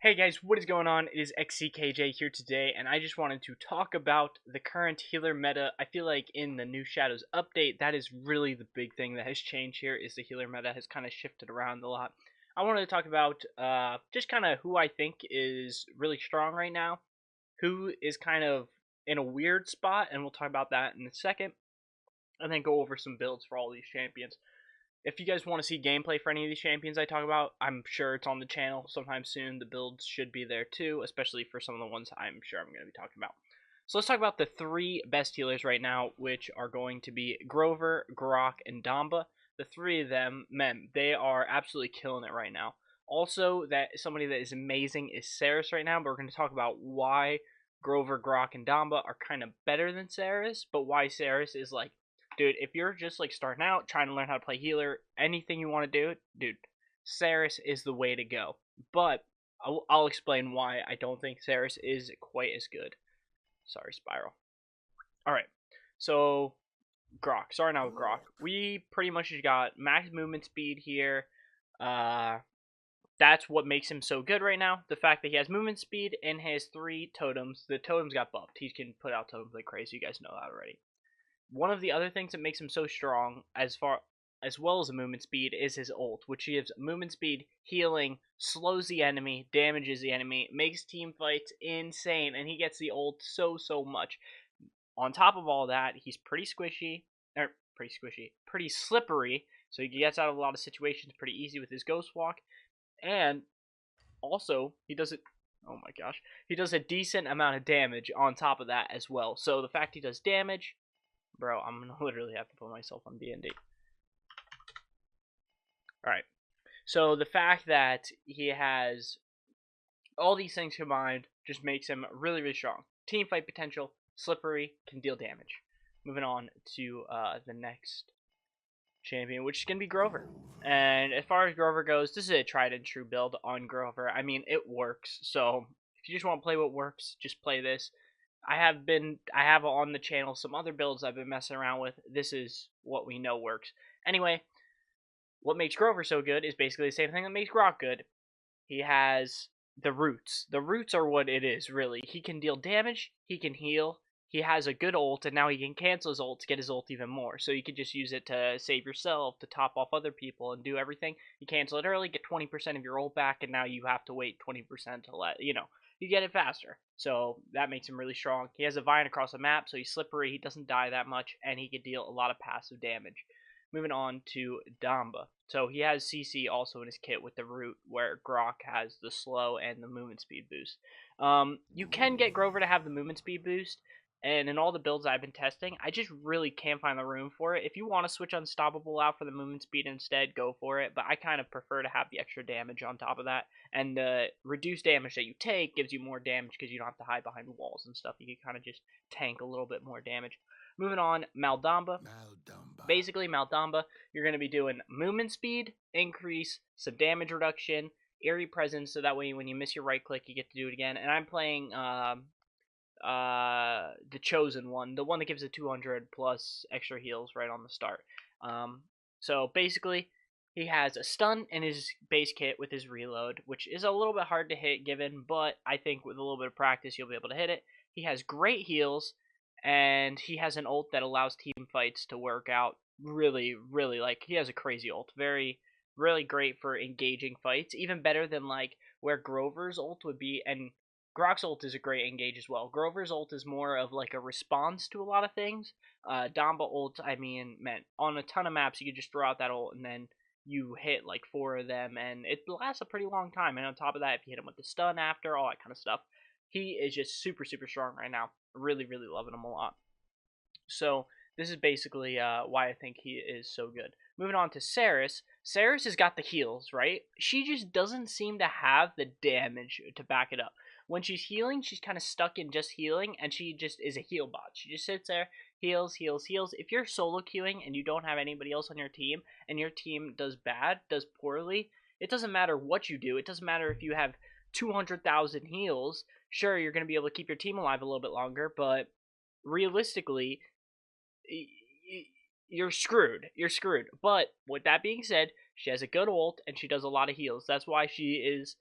Hey guys, what is going on? It is xckj here today, and I just wanted to talk about the current healer meta. I feel like in the new Shadows update, that is really the big thing that has changed here, is the healer meta has kind of shifted around a lot. I wanted to talk about just kind of who I think is really strong right now, who is kind of in a weird spot, and we'll talk about that in a second, and then go over some builds for all these champions. If you guys want to see gameplay for any of these champions I talk about, I'm sure it's on the channel sometime soon. The builds should be there too, especially for some of the ones I'm sure I'm going to be talking about. So let's talk about the three best healers right now, which are going to be Grover, Croc, and Damba. The three of them, men, they are absolutely killing it right now. Also, that somebody that is amazing is Saris right now, but we're going to talk about why Grover, Croc, and Damba are kind of better than Saris, but why Saris is like, dude, if you're just like starting out, trying to learn how to play healer, anything you want to do, dude, Saris is the way to go. But I'll explain why I don't think Saris is quite as good. Sorry, Spiral. All right, so Croc. Starting out with Croc, we pretty much just got max movement speed here. Uh, that's what makes him so good right now. The fact that he has movement speed and has 3 totems. The totems got buffed. He can put out totems like crazy. You guys know that already. One of the other things that makes him so strong, as well as a movement speed, is his ult, which gives movement speed, healing, slows the enemy, damages the enemy, makes team fights insane, and he gets the ult so much. On top of all that, he's pretty squishy, pretty slippery, so he gets out of a lot of situations pretty easy with his ghost walk, and also he does it. Oh my gosh, he does a decent amount of damage on top of that as well. So the fact he does damage, bro, I'm gonna literally have to put myself on D&D. Alright. So the fact that he has all these things combined just makes him really strong. Team fight potential, slippery, can deal damage. Moving on to the next champion, which is going to be Grover. And as far as Grover goes, this is a tried and true build on Grover. I mean, it works. So if you just want to play what works, just play this. I have on the channel some other builds I've been messing around with. This is what we know works. Anyway, what makes Grover so good is basically the same thing that makes Croc good. He has the roots. The roots are what it is, really. He can deal damage, he can heal, he has a good ult, and now he can cancel his ult to get his ult even more. So you could just use it to save yourself, to top off other people, and do everything. You cancel it early, get 20% of your ult back, and now you have to wait 20% to let, you get it faster. So that makes him really strong. He has a vine across the map, so he's slippery, he doesn't die that much, and he can deal a lot of passive damage. Moving on to Damba. So he has CC also in his kit with the root, where Croc has the slow and the movement speed boost. You can get Grover to have the movement speed boost, and in all the builds I've been testing, I just really can't find the room for it. If you want to switch Unstoppable out for the movement speed instead, go for it, but I kind of prefer to have the extra damage on top of that, and the reduced damage that you take gives you more damage because you don't have to hide behind walls and stuff. You can kind of just tank a little bit more damage. Moving on, Maldamba. Basically, Maldamba, you're going to be doing movement speed, increase, some damage reduction, eerie presence, so that way when you miss your right click, you get to do it again. And I'm playing the chosen one, the one that gives the 200 plus extra heals right on the start. So basically, he has a stun in his base kit with his reload, which is a little bit hard to hit given, but I think with a little bit of practice, you'll be able to hit it. He has great heals, and he has an ult that allows team fights to work out really, like, he has a crazy ult. Really great for engaging fights, even better than, like, where Grover's ult would be, and Grok's ult is a great engage as well. Grover's ult is more of, like, a response to a lot of things. Damba ult, I mean, man, on a ton of maps, you could just throw out that ult, and then you hit, like, 4 of them, and it lasts a pretty long time, and on top of that, if you hit him with the stun after, all that kind of stuff, he is just super strong right now. Really loving him a lot. So this is basically why I think he is so good. Moving on to Saris. Saris has got the heals, right? She just doesn't seem to have the damage to back it up. When she's healing, she's kind of stuck in just healing, and she just is a heal bot. She just sits there, heals. If you're solo queuing and you don't have anybody else on your team, and your team does poorly, it doesn't matter what you do. It doesn't matter if you have 200,000 heals. Sure, you're going to be able to keep your team alive a little bit longer, but realistically, you're screwed. But with that being said, she has a good ult and she does a lot of heals. That's why she is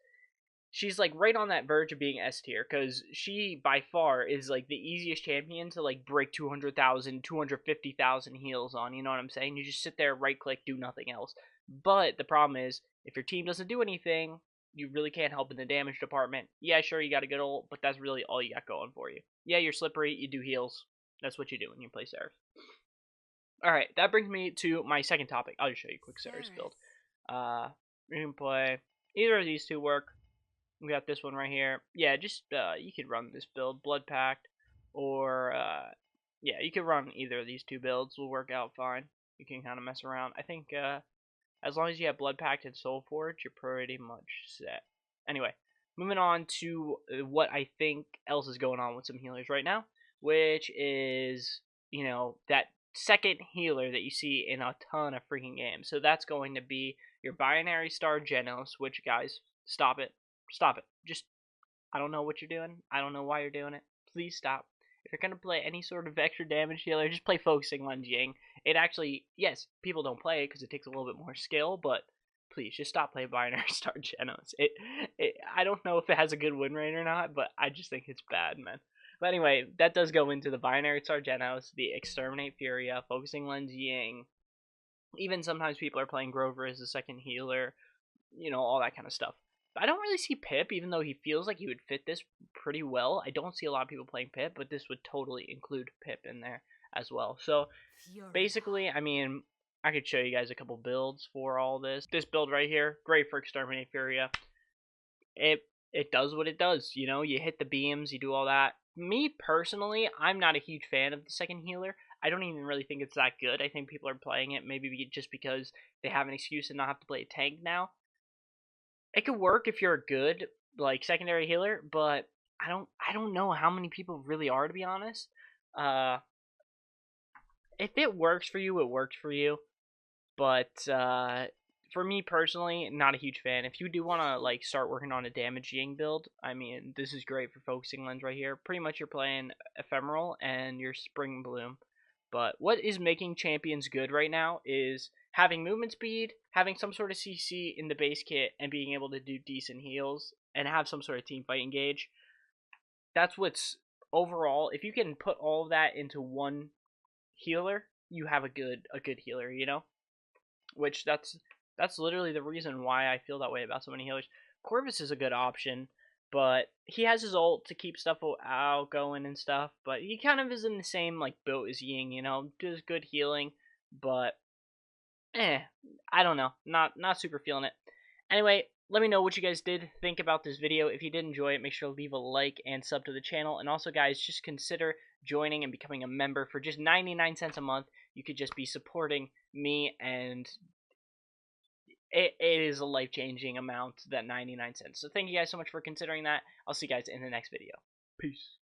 she's like right on that verge of being S tier, because she by far is like the easiest champion to like break 200,000, 250,000 heals on. You know what I'm saying? You just sit there, right click, do nothing else. But the problem is, if your team doesn't do anything, you really can't help in the damage department. Yeah, sure, you got a good ult, but that's really all you got going for you. Yeah, you're slippery, you do heals. That's what you do when you play Saris. Alright, that brings me to my second topic. I'll just show you a quick Saris build. We can play either of these two work. We got this one right here. Yeah, just you could run this build, Blood Pact, or yeah, you could run either of these two builds. Will work out fine. You can kind of mess around. I think as long as you have Blood Pact and Soul Forge, you're pretty much set. Anyway, moving on to what I think else is going on with some healers right now, which is, you know, that second healer that you see in a ton of freaking games. So that's going to be your Binary Star Genos, which, guys, stop it. Stop it. Just, I don't know what you're doing. I don't know why you're doing it. Please stop. If you're going to play any sort of extra damage healer, just play Focusing Lens Ying. It actually, yes, people don't play it because it takes a little bit more skill, but please, just stop playing Binary Star Genos. I don't know if it has a good win rate or not, but I just think it's bad, man. But anyway, that does go into the Binary Star Genos, the Exterminate Furia, Focusing Lens Ying. Even sometimes people are playing Grover as a second healer, you know, all that kind of stuff. I don't really see Pip, even though he feels like he would fit this pretty well. I don't see a lot of people playing Pip, but this would totally include Pip in there as well. So, basically, I mean, I could show you guys a couple builds for all this. This build right here, great for Exterminate Furia. It does what it does, you know, you hit the beams, you do all that. Me, personally, I'm not a huge fan of the second healer. I don't even really think it's that good. I think people are playing it maybe just because they have an excuse to not have to play a tank now. It could work if you're a good like secondary healer, but I don't know how many people really are, to be honest. If it works for you, it works for you. But for me personally, not a huge fan. If you do want to like start working on a damage Ying build, I mean, this is great for Focusing Lens right here. Pretty much you're playing Ephemeral and your Spring Bloom. But what is making champions good right now is having movement speed, having some sort of CC in the base kit, and being able to do decent heals, and have some sort of team fight engage. That's what's overall. If you can put all of that into one healer, you have a good healer, you know? Which that's literally the reason why I feel that way about so many healers. Corvus is a good option, but he has his ult to keep stuff out going and stuff, but he kind of is in the same like boat as Ying, you know, does good healing, but I don't know, not super feeling it. Anyway, let me know what you guys did think about this video. If you did enjoy it, make sure to leave a like and sub to the channel, and also guys, just consider joining and becoming a member for just 99 cents a month. You could just be supporting me, and it is a life-changing amount, that 99 cents. So thank you guys so much for considering that. I'll see you guys in the next video. Peace.